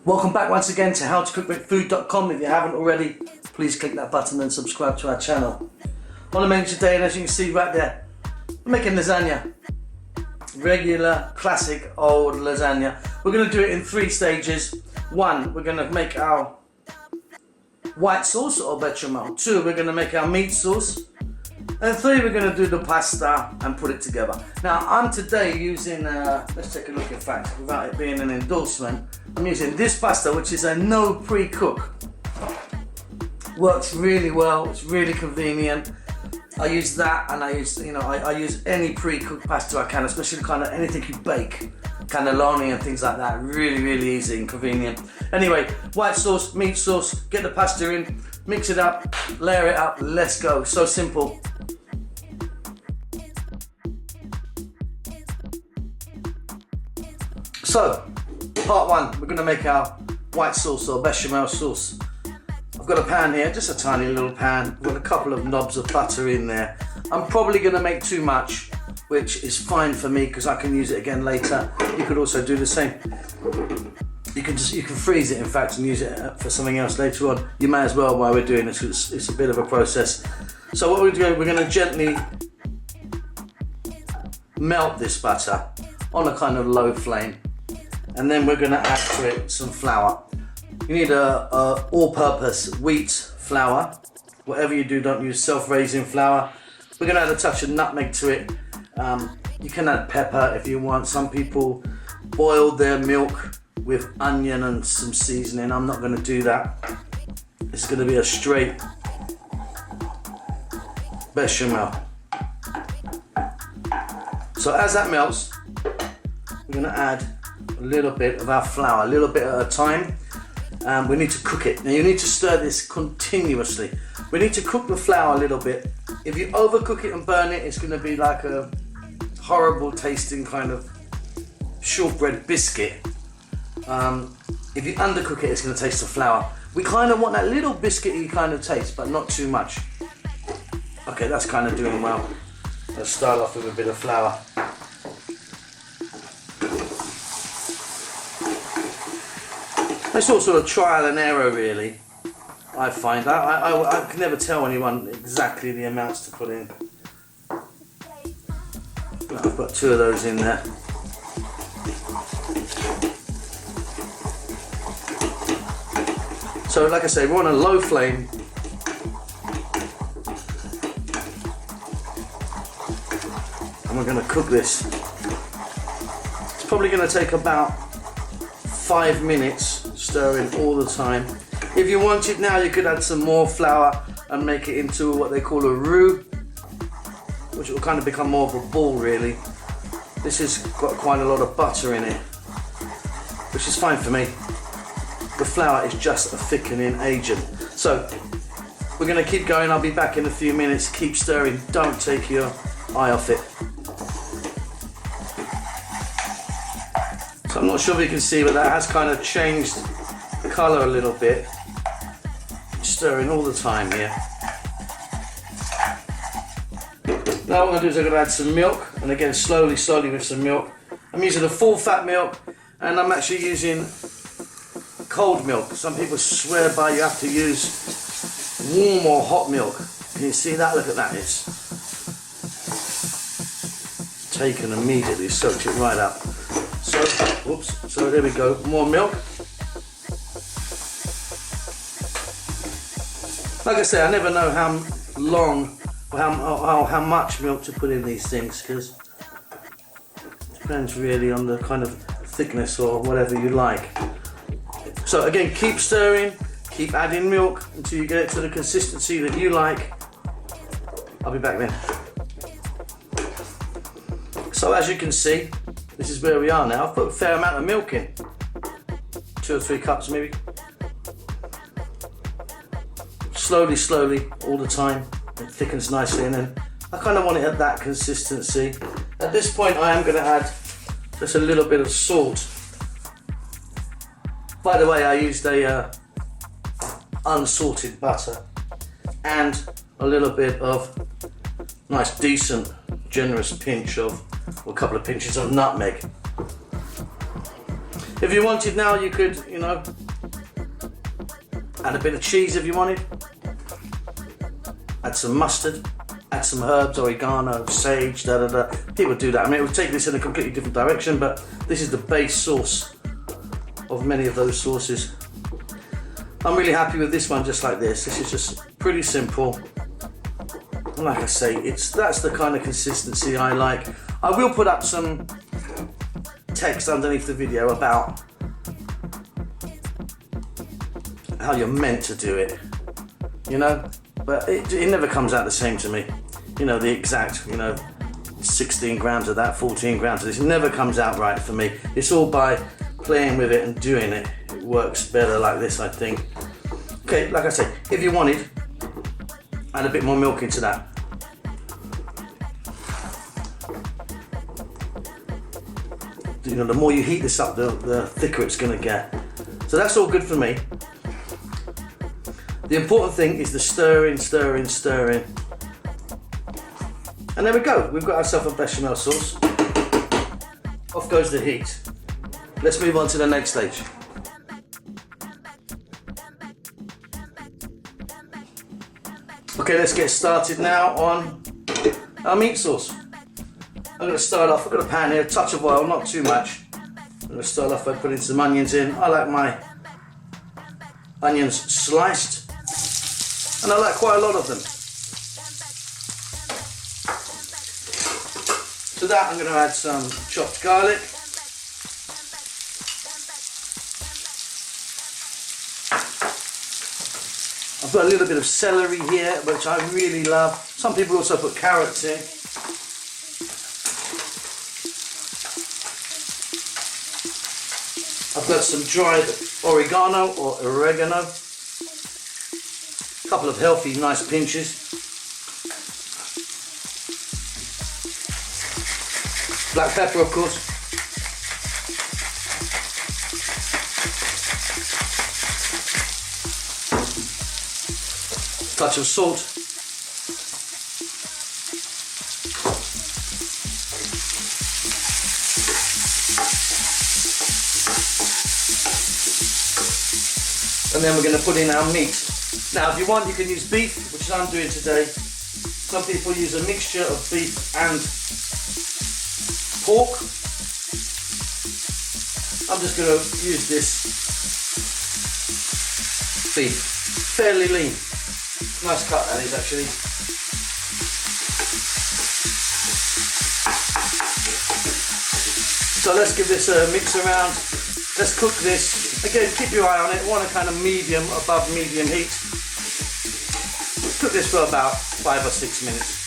Welcome back once again to howtocookfood.com. If you haven't already, please click that button and subscribe to our channel. On the menu today, and as you can see right there, we're making lasagna. Regular, classic, old lasagna. We're going to do it in 3 stages. 1, we're going to make our white sauce or bechamel. 2, we're going to make our meat sauce. And 3, we're going to do the pasta and put it together. Now, I'm today using, let's take a look in fact, without it being an endorsement, I'm using this pasta, which is a no pre-cook. Works really well, it's really convenient. I use that, and I use, I use any pre-cooked pasta I can, especially kind of anything you bake, cannelloni and things like that. Really, really easy and convenient. Anyway, white sauce, meat sauce, get the pasta in, mix it up, layer it up, let's go. So simple. So, part 1, we're going to make our white sauce or bechamel sauce. I've got a pan here, just a tiny little pan. I've got a couple of knobs of butter in there. I'm probably going to make too much, which is fine for me because I can use it again later. You could also do the same. You can freeze it in fact and use it for something else later on. You may as well while we're doing this. It's a bit of a process. So what we're doing, we're going to gently melt this butter on a kind of low flame. And then we're going to add to it some flour. You need a all-purpose wheat flour. Whatever you do, don't use self-raising flour. We're going to add a touch of nutmeg to it. You can add pepper if you want. Some people boil their milk with onion and some seasoning. I'm not going to do that. It's going to be a straight bechamel. So as that melts, we're going to add a little bit of our flour, a little bit at a time. We need to cook it. Now you need to stir this continuously. We need to cook the flour a little bit. If you overcook it and burn it, it's going to be like a horrible tasting kind of shortbread biscuit. If you undercook it, it's going to taste the flour. We kind of want that little biscuity kind of taste, but not too much. Okay, that's kind of doing well. Let's start off with a bit of flour. It's all sort of trial and error really, I find. I can never tell anyone exactly the amounts to put in. I've got 2 of those in there. So like I say, we're on a low flame. And we're going to cook this. It's probably going to take about 5 minutes. Stirring all the time. If you wanted now, you could add some more flour and make it into what they call a roux, which will kind of become more of a ball really. This has got quite a lot of butter in it, which is fine for me. The flour is just a thickening agent. So we're going to keep going. I'll be back in a few minutes. Keep stirring, don't take your eye off it. So I'm not sure if you can see, but that has kind of changed colour a little bit. Stirring all the time here. Now what I'm going to do is I'm going to add some milk, and again slowly with some milk. I'm using a full fat milk, and I'm actually using cold milk. Some people swear by you have to use warm or hot milk. Can you see that? Look at that. It's taken immediately, soaked it right up. So, whoops, so there we go, more milk. Like I say, I never know how long or how much milk to put in these things, because it depends really on the kind of thickness or whatever you like. So again, keep stirring, keep adding milk until you get it to the consistency that you like. I'll be back then. So as you can see, this is where we are now. I've put a fair amount of milk in. 2 or 3 cups maybe. Slowly, all the time. It thickens nicely, and then I kind of want it at that consistency. At this point I am going to add just a little bit of salt. By the way, I used a unsalted butter and a little bit of nice, decent, generous pinch of, or a couple of pinches of nutmeg. If you wanted now, you could, you know, add a bit of cheese if you wanted. Add some mustard, add some herbs, oregano, sage, People do that. I mean, it would take this in a completely different direction, but this is the base sauce of many of those sauces. I'm really happy with this one just like this. This is just pretty simple. And like I say, that's the kind of consistency I like. I will put up some text underneath the video about how you're meant to do it, you know, but it never comes out the same to me. You know, the exact, you know, 16 grams of that, 14 grams of this, it never comes out right for me. It's all by playing with it and doing it. It works better like this, I think. Okay, like I say, if you wanted, add a bit more milk into that. You know, the more you heat this up, the thicker it's going to get. So that's all good for me. The important thing is the stirring. And there we go. We've got ourselves a bechamel sauce. Off goes the heat. Let's move on to the next stage. Okay, let's get started now on our meat sauce. I'm going to start off, I've got a pan here, a touch of oil, not too much. I'm going to start off by putting some onions in. I like my onions sliced, and I like quite a lot of them. To that I'm going to add some chopped garlic. I've got a little bit of celery here, which I really love. Some people also put carrots in. I've got some dried oregano or oregano, a couple of healthy, nice pinches. Black pepper, of course. Touch of salt. And then we're going to put in our meat. Now if you want, you can use beef, which I'm doing today. Some people use a mixture of beef and pork. I'm just going to use this beef, fairly lean. Nice cut that is actually. So let's give this a mix around. Let's cook this. Again, keep your eye on it. Want a kind of medium, above medium heat. Cook this for about 5 or 6 minutes.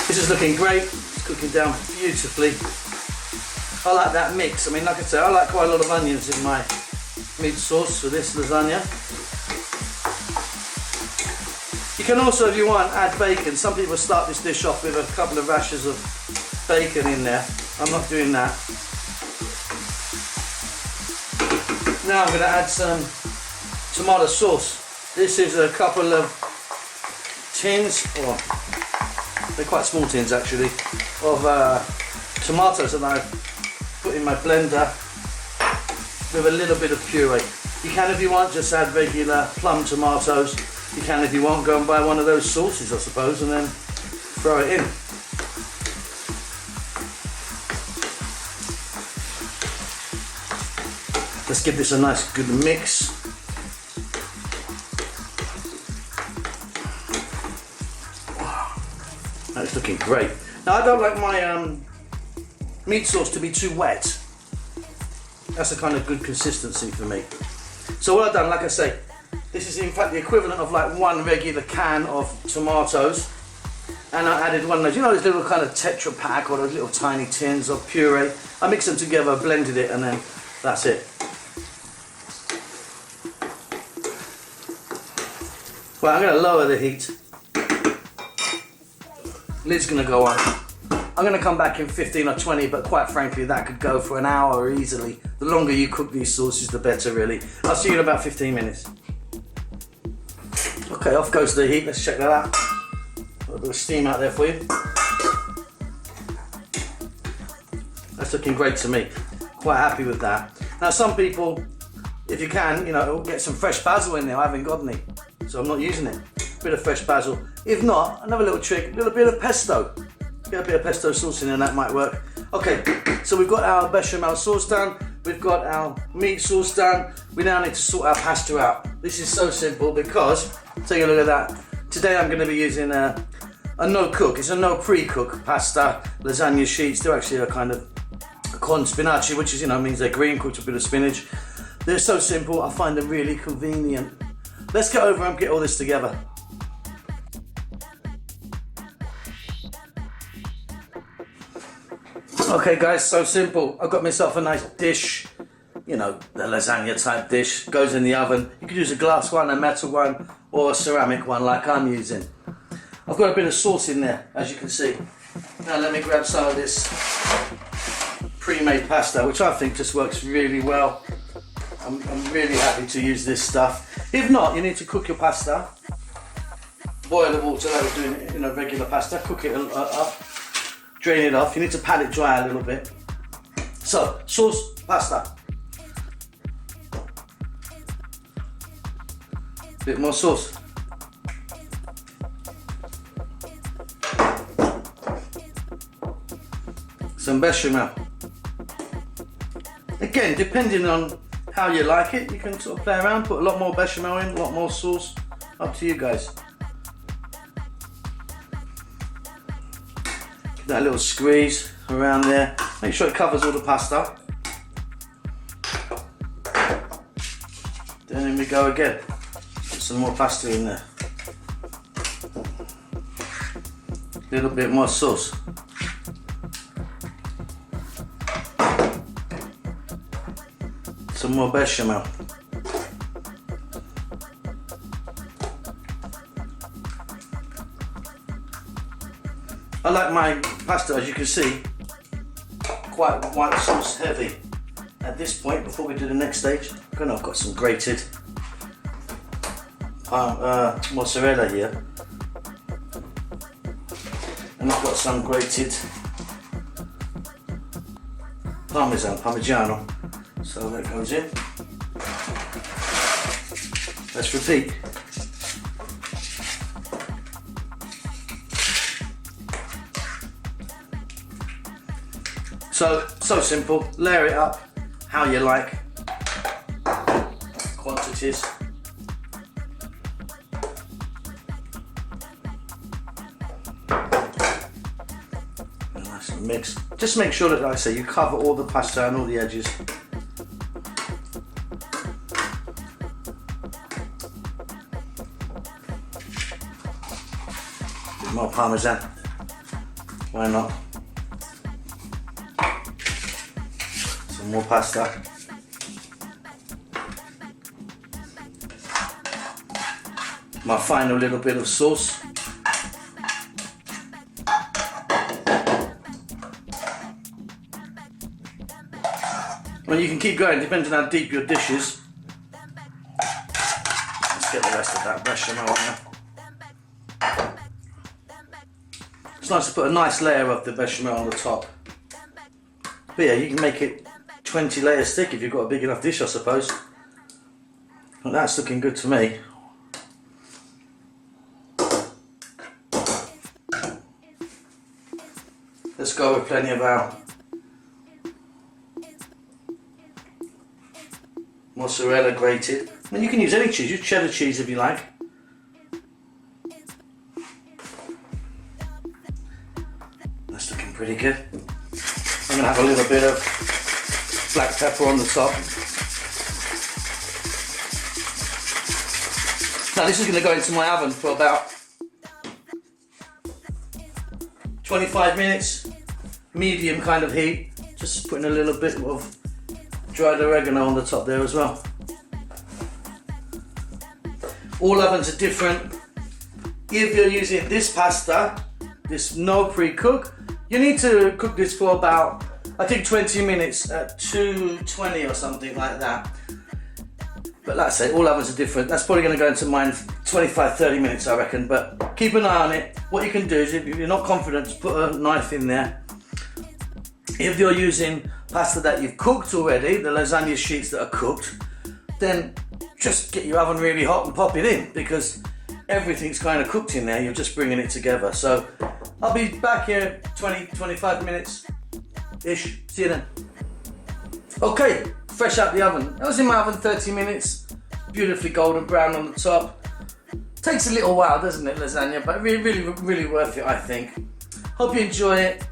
This is looking great. It's cooking down beautifully. I like that mix. I mean, like I say, I like quite a lot of onions in my meat sauce for this lasagna. You can also, if you want, add bacon. Some people start this dish off with a couple of rashers of bacon in there. I'm not doing that. Now I'm going to add some tomato sauce. This is a couple of tins, or they're quite small tins actually, of tomatoes that I've put in my blender with a little bit of puree. You can, if you want, just add regular plum tomatoes. You can, if you want, go and buy one of those sauces, I suppose, and then throw it in. Let's give this a nice good mix. That's looking great. Now I don't like my meat sauce to be too wet. That's a kind of good consistency for me. So what I've done, like I say, this is in fact the equivalent of like one regular can of tomatoes. And I added one of those, you know, those little kind of Tetra Pak or those little tiny tins of puree. I mixed them together, blended it, and then that's it. Well, I'm going to lower the heat. Lid's going to go on. I'm going to come back in 15 or 20, but quite frankly, that could go for an hour easily. The longer you cook these sauces, the better, really. I'll see you in about 15 minutes. Okay, off goes the heat. Let's check that out. Got a bit of steam out there for you. That's looking great to me. Quite happy with that. Now some people, if you can, you know, get some fresh basil in there. I haven't got any, so I'm not using it. Bit of fresh basil. If not, another little trick, a little bit of pesto. Get a bit of pesto sauce in there, that might work. Okay, so we've got our bechamel sauce done. We've got our meat sauce done. We now need to sort our pasta out. This is so simple because, take a look at that. Today I'm going to be using a no cook. It's a no pre-cook pasta, lasagna sheets. They're actually a kind of con spinaci, which is, you know, means they're green, cooked with a bit of spinach. They're so simple, I find them really convenient. Let's get over and get all this together. Okay guys, so simple. I've got myself a nice dish, you know, the lasagna type dish. Goes in the oven. You could use a glass one, a metal one, or a ceramic one like I'm using. I've got a bit of sauce in there, as you can see. Now let me grab some of this pre-made pasta, which I think just works really well. I'm really happy to use this stuff. If not, you need to cook your pasta. Boil the water like we're doing, you know, regular pasta. Cook it up. Drain it off. You need to pat it dry a little bit. So, sauce, pasta. Bit more sauce. Some bechamel. Again, depending on how you like it, you can sort of play around, put a lot more bechamel in, a lot more sauce. Up to you guys. That little squeeze around there. Make sure it covers all the pasta. Then in we go again. Put some more pasta in there. A little bit more sauce. Some more bechamel. I like my pasta, as you can see, quite white sauce heavy. At this point, before we do the next stage, I've got some grated mozzarella here, and I've got some grated parmesan. So that goes in. Let's repeat. So simple, layer it up how you like, quantities. And nice and mix. Just make sure that, like I say, you cover all the pasta and all the edges. A bit more parmesan, why not? More pasta. My final little bit of sauce. Well, you can keep going depending on how deep your dish is. Let's get the rest of that bechamel on there. It's nice to put a nice layer of the bechamel on the top. But yeah, you can make it 20 layers thick if you've got a big enough dish, I suppose. But that's looking good to me. Let's go with plenty of our mozzarella grated. I mean, you can use any cheese, use cheddar cheese if you like. That's looking pretty good. I'm going to have a little bit of black pepper on the top. Now this is going to go into my oven for about 25 minutes, medium kind of heat. Just putting a little bit of dried oregano on the top there as well. All ovens are different. If you're using this pasta, this no pre-cook, you need to cook this for about, I think, 20 minutes at 220 or something like that. But like I say, all ovens are different. That's probably going to go into mine 25-30 minutes, I reckon. But keep an eye on it. What you can do is, if you're not confident, just put a knife in there If you're using pasta that you've cooked already, the lasagna sheets that are cooked, then just get your oven really hot and pop it in, because everything's kind of cooked in there, you're just bringing it together. So I'll be back here 20-25 minutes ish. See you then. Okay, fresh out the oven. I was in my oven 30 minutes, beautifully golden brown on the top. Takes a little while, doesn't it, lasagna, but really worth it, I think. Hope you enjoy it.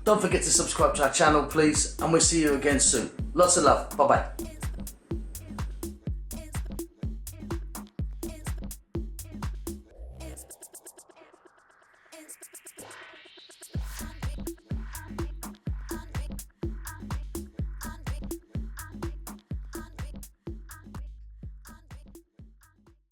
Don't forget to subscribe to our channel, please, and we'll see you again soon. Lots of love. Bye bye.